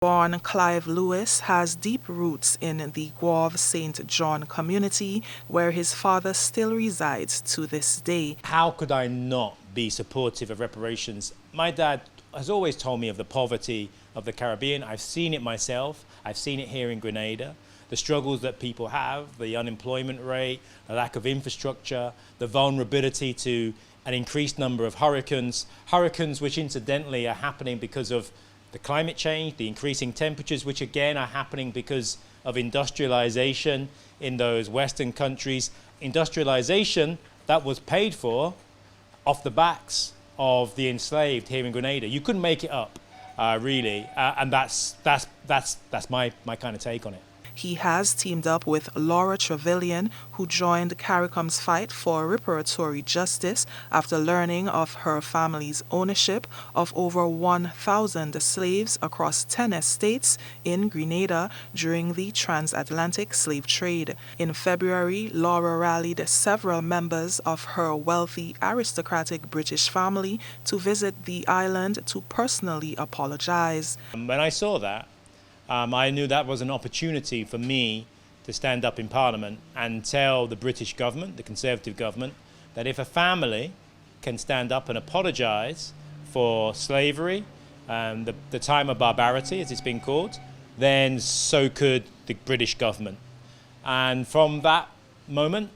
Born Clive Lewis has deep roots in the Guave St. John community, where his father still resides to this day. How could I not be supportive of reparations? My dad has always told me of the poverty of the Caribbean. I've seen it myself. I've seen it here in Grenada. The struggles that people have, the unemployment rate, the lack of infrastructure, the vulnerability to an increased number of hurricanes which incidentally are happening because of the climate change, the increasing temperatures, which again are happening because of industrialization in those Western countries. Industrialization that was paid for off the backs of the enslaved here in Grenada. You couldn't make it up, really, and that's my kind of take on it. He has teamed up with Laura Trevelyan, who joined CARICOM's fight for reparatory justice after learning of her family's ownership of over 1,000 slaves across 10 estates in Grenada during the transatlantic slave trade. In February, Laura rallied several members of her wealthy aristocratic British family to visit the island to personally apologize. When I saw that, I knew that was an opportunity for me to stand up in Parliament and tell the British government, the Conservative government, that if a family can stand up and apologise for slavery, the time of barbarity, as it's been called, then so could the British government. And from that moment,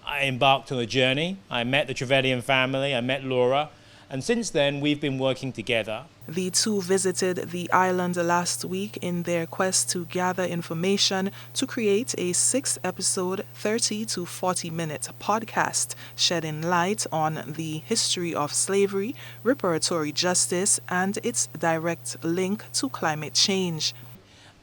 I embarked on a journey. I met the Trevelyan family, I met Laura, and since then we've been working together. The two visited the island last week in their quest to gather information to create a 6-episode, 30 to 40-minute podcast shedding light on the history of slavery, reparatory justice, and its direct link to climate change.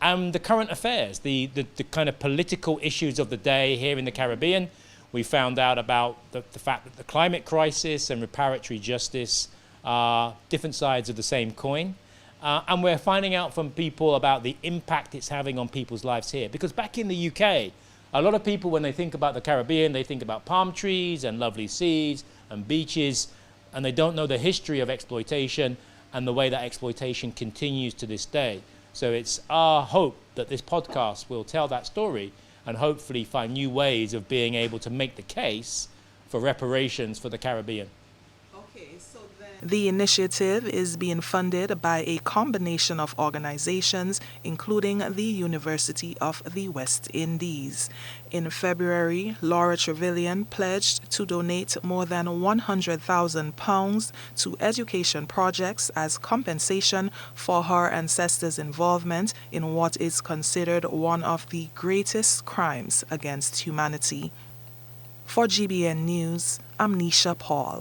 And the current affairs, the kind of political issues of the day here in the Caribbean. We found out about the fact that the climate crisis and reparatory justice are different sides of the same coin. And we're finding out from people about the impact it's having on people's lives here. Because back in the UK, a lot of people, when they think about the Caribbean, they think about palm trees and lovely seas and beaches, and they don't know the history of exploitation and the way that exploitation continues to this day. So it's our hope that this podcast will tell that story and hopefully find new ways of being able to make the case for reparations for the Caribbean. The initiative is being funded by a combination of organizations, including the University of the West Indies. In February, Laura Trevelyan pledged to donate more than £100,000 to education projects as compensation for her ancestors' involvement in what is considered one of the greatest crimes against humanity. For GBN News, I'm Nisha Paul.